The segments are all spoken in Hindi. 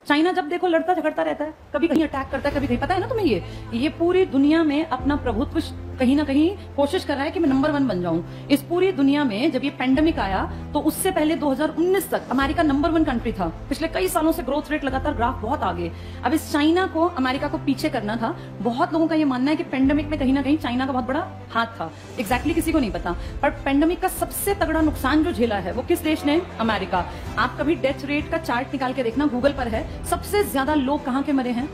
चाइना जब देखो लड़ता झगड़ता रहता है, कभी कहीं अटैक करता है, कभी कहीं, पता है ना तुम्हें, ये पूरी दुनिया में अपना प्रभुत्व कहीं ना कहीं कोशिश कर रहा है कि मैं नंबर 1 बन जाऊं। इस पूरी दुनिया में जब ये पेंडेमिक आया तो उससे पहले 2019 तक अमेरिका नंबर 1 कंट्री था। पिछले कई सालों से ग्रोथ रेट लगातार ग्राफ बहुत आगे। अब इस चाइना को अमेरिका को पीछे करना था। बहुत लोगों का ये मानना है कि पेंडेमिक में कहीं ना कहीं चाइना का बहुत बड़ा हाथ था। एग्जैक्टली किसी को नहीं पता, पर पेंडेमिक का सबसे तगड़ा नुकसान जो झेला है वो किस देश ने? अमेरिका। आप कभी डेथ रेट का चार्ट निकाल के देखना, गूगल पर है, सबसे ज्यादा लोग कहां के मरे हैं?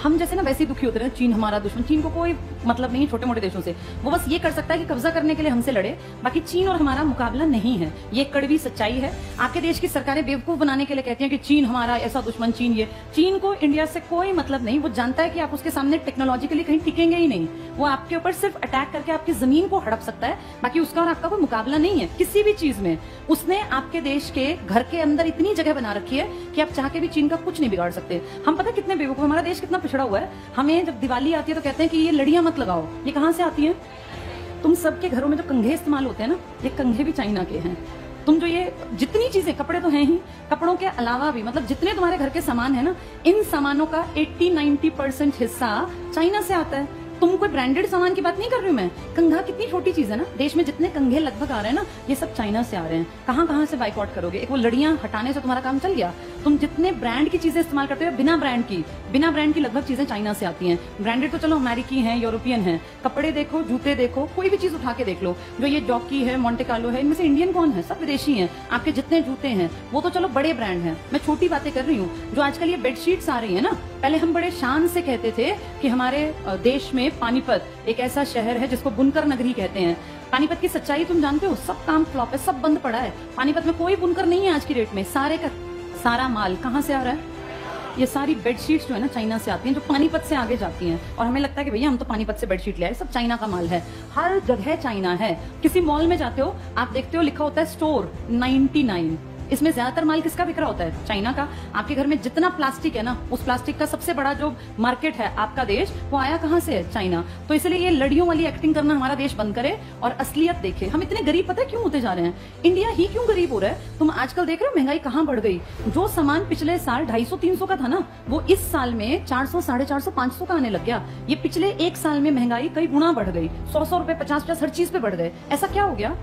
हम जैसे ना वैसे ही दुखी होते रहे, चीन हमारा दुश्मन, चीन को कोई मतलब नहीं छोटे मोटे देशों से, वो बस ये कर सकता है कि कब्जा करने के लिए हमसे लड़े, बाकी चीन और हमारा मुकाबला नहीं है। ये कड़वी सच्चाई है। आपके देश की सरकारें बेवकूफ बनाने के लिए कहती हैं कि चीन हमारा ऐसा दुश्मन, चीन ये। चीन को इंडिया से कोई मतलब नहीं। वो जानता है कि आप उसके सामने टेक्नोलॉजिकली कहीं टिकेंगे ही नहीं। वो आपके ऊपर सिर्फ अटैक करके आपकी जमीन को हड़प सकता है, बाकी उसका और आपका कोई मुकाबला नहीं है किसी भी चीज में। उसने आपके देश के घर के अंदर इतनी जगह बना रखी है कि आप चाह के भी चीन का कुछ नहीं बिगाड़ सकते। हम पता कितने बेवकूफ, हमारा देश कितना पिछड़ा हुआ है। हमें जब दिवाली आती है तो कहते हैं कि ये लड़ियां मत लगाओ। ये कहां से आती है? तुम सबके घरों में जो कंघे इस्तेमाल होते हैं ना, ये कंघे भी चाइना के हैं। तुम जो ये जितनी चीजें, कपड़े तो हैं ही, कपड़ों के अलावा भी मतलब जितने तुम्हारे घर के सामान है ना, इन सामानों का 80-90% हिस्सा चाइना से आता है। तुम कोई ब्रांडेड सामान की बात नहीं कर रही हूं मैं। कंघा कितनी छोटी चीज है ना, देश में जितने कंघे लगभग आ रहे हैं ना, ये सब चाइना से आ रहे हैं। कहां कहां से बाइकआउट करोगे? एक वो लड़ियां हटाने से तुम्हारा काम चल गया। तुम जितने ब्रांड की चीजें इस्तेमाल करते हो, बिना ब्रांड की लगभग चीजें चाइना से आती हैं। ब्रांडेड तो चलो अमेरिकी हैं, यूरोपियन हैं। कपड़े देखो, जूते देखो, कोई भी चीज उठा के देख लो, जो ये जॉकी है, मोंटे कार्लो है, इनमें से इंडियन कौन है? सब विदेशी हैं। आपके जितने जूते हैं वो तो चलो बड़े ब्रांड हैं। मैं छोटी बातें कर रही हूँ। जो आजकल ये बेडशीट्स आ रही है ना, पहले हम बड़े शान से कहते थे कि हमारे देश में पानीपत एक ऐसा शहर है जिसको बुनकर नगरी कहते हैं। पानीपत की सच्चाई तुम जानते हो, सब काम फ्लॉप है, सब बंद पड़ा है। पानीपत में कोई बुनकर नहीं है आज की डेट में। सारे का सारा माल कहां से आ रहा है? ये सारी बेडशीट्स जो है ना, चाइना से आती हैं, जो पानीपत से आगे जाती हैं। और हमें लगता है कि भैया हम तो पानीपत से बेडशीट ले आए, सब चाइना का माल है। हर जगह चाइना है। किसी मॉल में जाते हो, आप देखते हो लिखा होता है स्टोर 99। इसमें ज्यादातर माल किसका बिक रहा होता है? चाइना का। आपके घर में जितना प्लास्टिक है ना, उस प्लास्टिक का सबसे बड़ा जो मार्केट है आपका देश, वो आया कहां से है? चाइना। तो इसलिए ये लड़ियों वाली एक्टिंग करना हमारा देश बंद करे और असलियत देखे। हम इतने गरीब पता है क्यों होते जा रहे हैं? इंडिया ही क्यों गरीब हो रहा है? तुम आजकल देख रहे हो महंगाई कहां बढ़ गई। जो सामान पिछले साल 250-300 का था ना, वो इस साल में 400, 450, 500 का आने लग गया। ये पिछले एक साल में महंगाई कई गुना बढ़ गई। 100 रुपए, 50 हर चीज पे बढ़ गए। ऐसा क्या हो गया?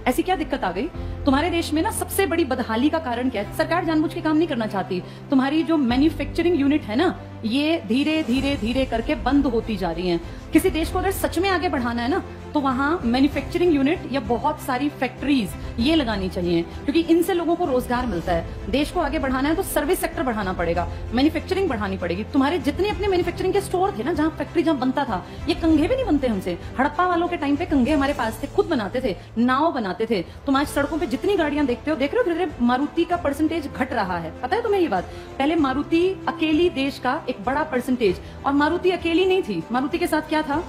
ऐसी क्या दिक्कत आ गई? तुम्हारे देश में ना सबसे बड़ी बदहाली का कारण क्या है? सरकार जानबूझ के काम नहीं करना चाहती। तुम्हारी जो मैन्युफैक्चरिंग यूनिट है ना, ये धीरे धीरे धीरे करके बंद होती जा रही हैं। किसी देश को अगर सच में आगे बढ़ाना है ना, तो वहां मैन्युफैक्चरिंग यूनिट या बहुत सारी फैक्ट्रीज ये लगानी चाहिए, क्योंकि इनसे लोगों को रोजगार मिलता है। देश को आगे बढ़ाना है तो सर्विस सेक्टर बढ़ाना पड़ेगा, मैन्युफैक्चरिंग बढ़ानी पड़ेगी। तुम्हारे जितने अपने मैन्युफैक्चरिंग के स्टोर थे ना, जहां फैक्ट्री जहां बनता था, ये कंघे भी नहीं बनते हमसे। हड़प्पा वालों के टाइम पे कंघे हमारे पास थे, खुद बनाते थे, नाव बनाते थे। तुम आज सड़कों पे जितनी गाड़ियां देखते हो, देख रहे हो धीरे धीरे मारुति का परसेंटेज घट रहा है। पता है तुम्हें ये बात? पहले मारुति अकेली देश का एक बड़ा परसेंटेज, और मारुति अकेली नहीं थी, मारुति के साथ क्या था?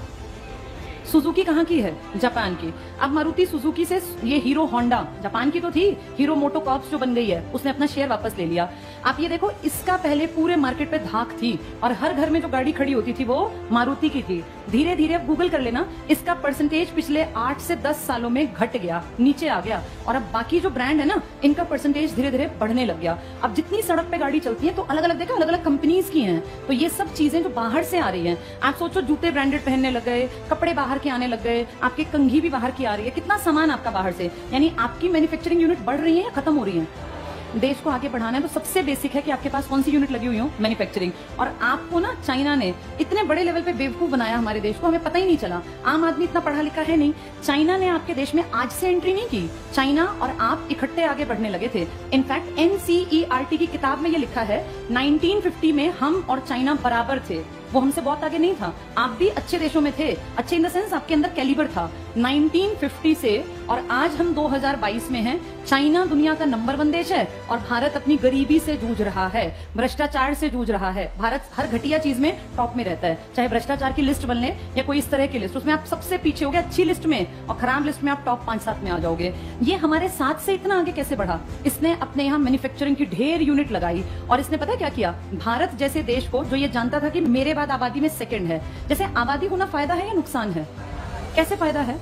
सुजुकी कहाँ की है? जापान की। अब मारुति सुजुकी से ये हीरो होंडा, जापान की तो थी, हीरो मोटोकॉर्प्स जो बन गई है, उसने अपना शेयर वापस ले लिया। आप ये देखो, इसका पहले पूरे मार्केट पे धाक थी और हर घर में जो गाड़ी खड़ी होती थी वो मारुति की थी। धीरे धीरे अब गूगल कर लेना, इसका परसेंटेज पिछले 8 से 10 सालों में घट गया, नीचे आ गया। और अब बाकी जो ब्रांड है ना, इनका परसेंटेज धीरे धीरे बढ़ने लग गया। अब जितनी सड़क पे गाड़ी चलती है तो अलग अलग देखा, अलग अलग कंपनीज की हैं। तो ये सब चीजें जो बाहर से आ रही हैं, आप सोचो जूते ब्रांडेड पहनने लग गए, कपड़े बाहर के आने लग गए, आपकी कंघी भी बाहर की आ रही है। कितना सामान आपका बाहर से, यानी आपकी मैन्युफैक्चरिंग यूनिट बढ़ रही है या खत्म हो रही है? देश को आगे बढ़ाना है तो सबसे बेसिक है कि आपके पास कौन सी यूनिट लगी हुई हो, मैन्युफैक्चरिंग। और आपको ना चाइना ने इतने बड़े लेवल पे बेवकूफ बनाया हमारे देश को, हमें पता ही नहीं चला। आम आदमी इतना पढ़ा लिखा है नहीं। चाइना ने आपके देश में आज से एंट्री नहीं की। चाइना और आप इकट्ठे आगे बढ़ने लगे थे। इनफैक्ट NCERT की किताब में ये लिखा है, 1950 में हम और चाइना बराबर थे। वो हमसे बहुत आगे नहीं था। आप भी अच्छे देशों में थे, अच्छे इन द सेंस आपके अंदर कैलिबर था। 1950 से और आज हम 2022 में हैं। चाइना दुनिया का नंबर 1 देश है और भारत अपनी गरीबी से जूझ रहा है, भ्रष्टाचार से जूझ रहा है। भारत हर घटिया चीज में टॉप में रहता है, चाहे भ्रष्टाचार की लिस्ट बन ले या कोई इस तरह की लिस्ट, उसमें आप सबसे पीछे हो गए अच्छी लिस्ट में, और खराब लिस्ट में आप टॉप 5-7 में आ जाओगे। ये हमारे साथ से इतना आगे कैसे बढ़ा? इसने अपने यहाँ मैन्युफैक्चरिंग की ढेर यूनिट लगाई और इसने पता क्या किया? भारत जैसे देश को, जो ये जानता था कि मेरे बाद आबादी में सेकंड है, जैसे आबादी होना फायदा है या नुकसान है? कैसे फायदा है?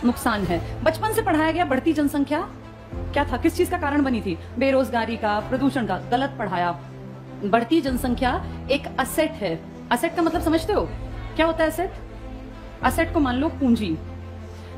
नुकसान है। बचपन से पढ़ाया गया बढ़ती जनसंख्या क्या था, किस चीज का कारण बनी थी? बेरोजगारी का, प्रदूषण का। गलत पढ़ाया। बढ़ती जनसंख्या एक असेट है। असेट का मतलब समझते हो क्या होता है असेट? असेट को मान लो पूंजी।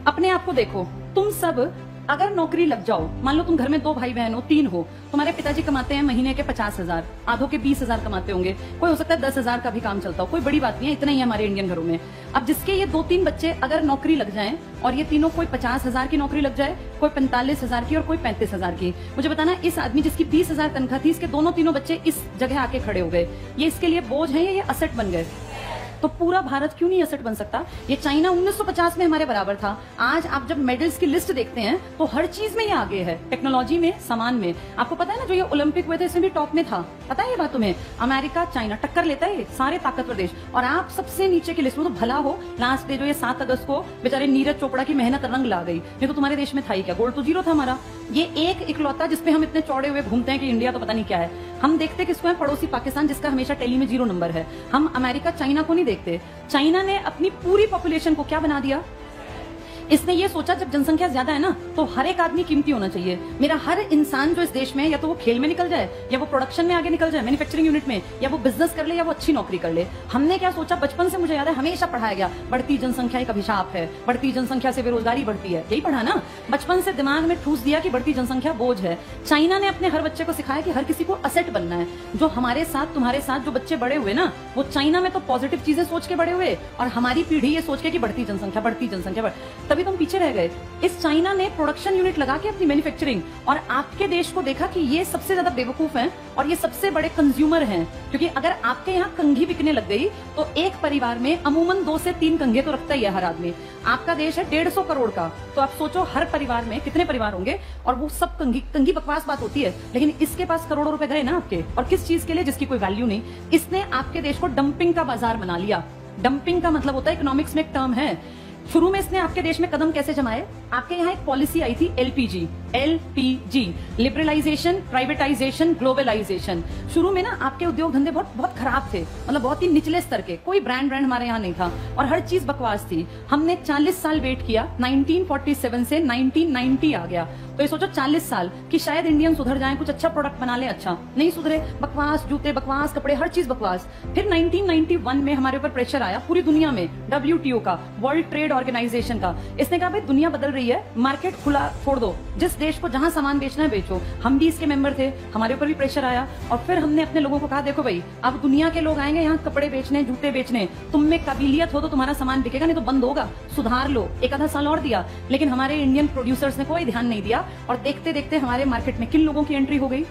अपने आप को देखो, तुम सब अगर नौकरी लग जाओ, मान लो तुम घर में 2 भाई बहन हो, 3 हो, तुम्हारे पिताजी कमाते हैं महीने के 50,000, आधों के 20,000 कमाते होंगे, कोई हो सकता है 10,000 का भी काम चलता हो, कोई बड़ी बात नहीं है, इतना ही है हमारे इंडियन घरों में। अब जिसके ये 2-3 बच्चे अगर नौकरी लग जाएं और ये तीनों, कोई 50,000 की नौकरी लग जाए, कोई 45,000 की और कोई 35,000 की, मुझे बताना इस आदमी जिसकी 20,000 तनख्वाह थी, इसके तीनों बच्चे इस जगह आके खड़े हो गए, ये इसके लिए बोझ है या ये असेट बन गए? तो पूरा भारत क्यों नहीं असेट बन सकता? ये चाइना 1950 में हमारे बराबर था। आज आप जब मेडल्स की लिस्ट देखते हैं तो हर चीज में ये आगे है, टेक्नोलॉजी में, सामान में। आपको पता है ना, जो ये ओलंपिक हुए थे इसमें भी टॉप में था, पता है ये बात तुम्हें? अमेरिका, चाइना टक्कर लेता है, सारे ताकतवर देश, और आप सबसे नीचे की लिस्ट में। तो भला हो लास्ट डे जो ये 7 अगस्त को बेचारे नीरज चोपड़ा की मेहनत रंग ला गई, नहीं तो तुम्हारे देश में था ही क्या? गोल्ड तो 0 था हमारा। ये एक इकलौता जिसपे हम इतने चौड़े हुए घूमते हैं कि इंडिया तो पता नहीं क्या है। हम देखते किसको है? पड़ोसी पाकिस्तान, जिसका हमेशा टेली में 0 नंबर है। हम अमेरिका, चाइना को नहीं देखते। चाइना ने अपनी पूरी पॉपुलेशन को क्या बना दिया? इसने ये सोचा जब जनसंख्या ज्यादा है ना, तो हर एक आदमी कीमती होना चाहिए। मेरा हर इंसान जो इस देश में, या तो वो खेल में निकल जाए, या वो प्रोडक्शन में आगे निकल जाए, मैन्युफैक्चरिंग यूनिट में, या वो बिजनेस कर ले, या वो अच्छी नौकरी कर ले। हमने क्या सोचा? बचपन से मुझे याद है हमेशा पढ़ाया गया, बढ़ती जनसंख्या एक अभिशाप है, बढ़ती जनसंख्या से बेरोजगारी बढ़ती है। यही पढ़ा ना, बचपन से दिमाग में ठूस दिया कि बढ़ती जनसंख्या बोझ है। चाइना ने अपने हर बच्चे को सिखाया कि हर किसी को असेट बनना है। जो हमारे साथ, तुम्हारे साथ जो बच्चे बड़े हुए ना, वो चाइना में तो पॉजिटिव चीजें सोच के बड़े हुए, और हमारी पीढ़ी ये सोच के कि बढ़ती जनसंख्या, बढ़ती जनसंख्या, तभी तुम पीछे रह गए। इस चाइना ने प्रोडक्शन यूनिट लगा के अपनी मैन्युफैक्चरिंग, और आपके देश को देखा कि ये सबसे ज्यादा बेवकूफ हैं और ये सबसे बड़े कंज्यूमर हैं। क्योंकि अगर आपके यहाँ कंघी बिकने लग गई तो एक परिवार में अमूमन 2 से 3 कंघे तो रखता ही है हर आदमी। आपका देश है 150 करोड़ का, तो आप सोचो हर परिवार में कितने परिवार होंगे, और वो सब कंघी बकवास बात होती है, लेकिन इसके पास करोड़ों रुपए गए ना आपके, और किस चीज के लिए? जिसकी कोई वैल्यू नहीं। इसने आपके देश को डंपिंग का बाजार बना लिया। डंपिंग का मतलब होता है, इकोनॉमिक्स में एक टर्म है। शुरू में इसने आपके देश में कदम कैसे जमाए? आपके यहाँ एक पॉलिसी आई थी एलपीजी, लिबरलाइजेशन, प्राइवेटाइजेशन, ग्लोबलाइजेशन। शुरू में ना आपके उद्योग धंधे बहुत खराब थे, मतलब बहुत ही निचले स्तर के, कोई ब्रांड हमारे यहाँ नहीं था, और हर चीज बकवास थी। हमने 40 साल वेट किया, 1947 से 1990 आ गया। तो ये सोचो 40 साल कि शायद इंडियन सुधर जाएं, कुछ अच्छा प्रोडक्ट बना ले। अच्छा नहीं सुधरे, बकवास जूते, बकवास कपड़े, हर चीज बकवास। फिर 1991 में हमारे ऊपर प्रेशर आया पूरी दुनिया में, WTO का, वर्ल्ड ट्रेड ऑर्गेनाइजेशन का। इसने कहा भाई दुनिया बदल रही है, मार्केट खुला छोड़ दो, जिस देश को जहां सामान बेचना है बेचो। हम भी इसके मेंबर थे, हमारे ऊपर भी प्रेशर आया, और फिर हमने अपने लोगों को कहा देखो भाई, अब दुनिया के लोग आएंगे यहाँ कपड़े बेचने, जूते बेचने, तुम में काबिलियत हो तो तुम्हारा सामान बिकेगा, नहीं तो बंद होगा, सुधार लो। एक आधा साल और दिया, लेकिन हमारे इंडियन प्रोड्यूसर्स ने कोई ध्यान नहीं दिया, और देखते देखते हमारे मार्केट में किन लोगों की एंट्री हो गई?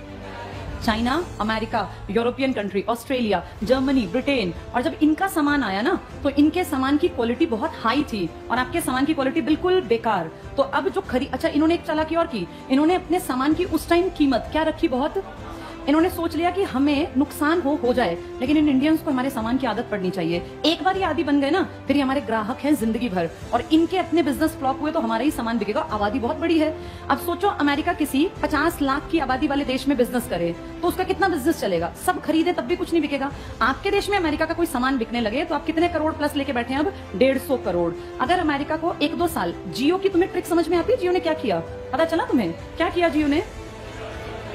China, America, European country, Australia, Germany, Britain. और जब इनका सामान आया ना, तो इनके सामान की क्वालिटी बहुत हाई थी और आपके सामान की क्वालिटी बिल्कुल बेकार। तो अब जो अच्छा, इन्होंने एक चालाकी और की, इन्होंने अपने सामान की उस टाइम कीमत क्या रखी? बहुत। इन्होंने सोच लिया कि हमें नुकसान हो जाए, लेकिन इन इंडियंस को हमारे सामान की आदत पड़नी चाहिए। एक बार ये आदी बन गए ना, फिर ये हमारे ग्राहक हैं जिंदगी भर, और इनके अपने बिजनेस फ्लॉप हुए तो हमारा ही सामान बिकेगा। आबादी बहुत बड़ी है। अब सोचो अमेरिका किसी 50 लाख की आबादी वाले देश में बिजनेस करे तो उसका कितना बिजनेस चलेगा? सब खरीदे तब भी कुछ नहीं बिकेगा। आपके देश में अमेरिका का कोई सामान बिकने लगे तो आप कितने करोड़ प्लस लेके बैठे हैं? अब 150 करोड़। अगर अमेरिका को 1-2 साल, जियो की तुम्हें ट्रिक समझ में आती है? जियो ने क्या किया पता चला तुम्हें? क्या किया जियो ने?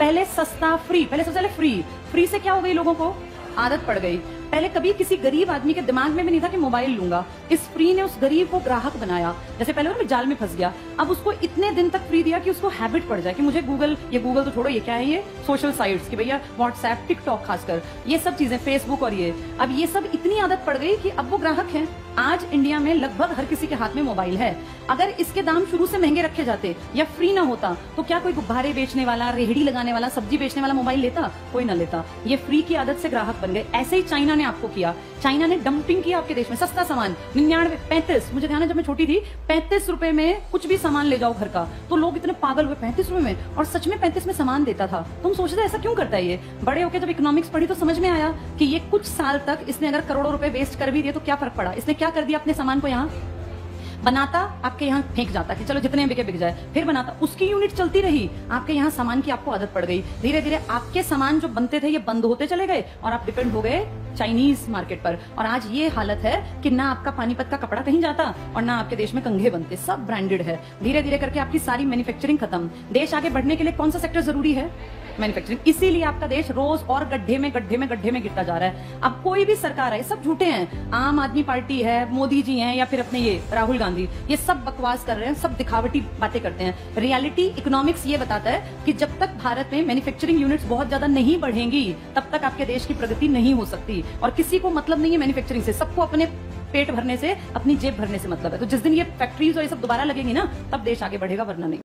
पहले सस्ता, फ्री, पहले सबसे पहले फ्री से क्या हो गई? लोगों को आदत पड़ गई। पहले कभी किसी गरीब आदमी के दिमाग में भी नहीं था कि मोबाइल लूंगा। इस फ्री ने उस गरीब को ग्राहक बनाया। जैसे पहले वो जाल में फंस गया, अब उसको इतने दिन तक फ्री दिया कि उसको हैबिट पड़ जाए कि मुझे गूगल तो छोड़ो, ये क्या है, ये सोशल साइट्स की भैया, व्हाट्सएप, टिकटॉक, खासकर ये सब चीजें, फेसबुक, और ये अब ये सब इतनी आदत पड़ गई कि अब वो ग्राहक हैं। आज इंडिया में लगभग हर किसी के हाथ में मोबाइल है। अगर इसके दाम शुरू से महंगे रखे जाते या फ्री ना होता तो क्या कोई गुब्बारे बेचने वाला, रेहड़ी लगाने वाला, सब्जी बेचने वाला मोबाइल लेता? कोई ना लेता। ये फ्री की आदत से ग्राहक बन गए। ऐसे ही चाइना ने आपको किया। चाइना ने डंपिंग किया आपके देश में। सस्ता सामान 99, 35, मुझे ध्यान है जब मैं छोटी थी, 35 रुपए में कुछ भी सामान ले जाओ घर का, तो लोग इतने पागल हुए, 35 रुपए में, और सच में 35 में सामान देता था। तुम सोचते ऐसा क्यों करता है ये? बड़े होकर जब इकोनॉमिक्स पढ़ी तो समझ में आया कि ये कुछ साल तक इसने अगर करोड़ों रुपए वेस्ट कर भी दिए तो क्या फर्क पड़ा? इसने क्या कर दिया अपने सामान को? यहाँ बनाता आपके यहाँ फेंक जाता कि चलो जितने बिके बिक जाए, फिर बनाता, उसकी यूनिट चलती रही, आपके यहाँ सामान की आपको आदत पड़ गई, धीरे धीरे आपके सामान जो बनते थे ये बंद होते चले गए और आप डिपेंड हो गए चाइनीज मार्केट पर। और आज ये हालत है कि ना आपका पानीपत का कपड़ा कहीं जाता और ना आपके देश में कंघे बनते, सब ब्रांडेड है। धीरे धीरे करके आपकी सारी मैन्युफैक्चरिंग खत्म। देश आगे बढ़ने के लिए कौन सा सेक्टर जरूरी है? मैन्युफैक्चरिंग। इसीलिए आपका देश रोज और गड्ढे में गिरता जा रहा है। अब कोई भी सरकार है, सब झूठे हैं, आम आदमी पार्टी है, मोदी जी हैं या फिर अपने ये राहुल गांधी, ये सब बकवास कर रहे हैं, सब दिखावटी बातें करते हैं। रियलिटी इकोनॉमिक्स ये बताता है कि जब तक भारत में मैन्युफैक्चरिंग यूनिट्स बहुत ज्यादा नहीं बढ़ेंगी तब तक आपके देश की प्रगति नहीं हो सकती। और किसी को मतलब नहीं है मैन्युफैक्चरिंग से, सबको अपने पेट भरने से, अपनी जेब भरने से मतलब है। तो जिस दिन ये फैक्ट्रीज और ये सब दोबारा लगेंगी ना, तब देश आगे बढ़ेगा, वरना नहीं।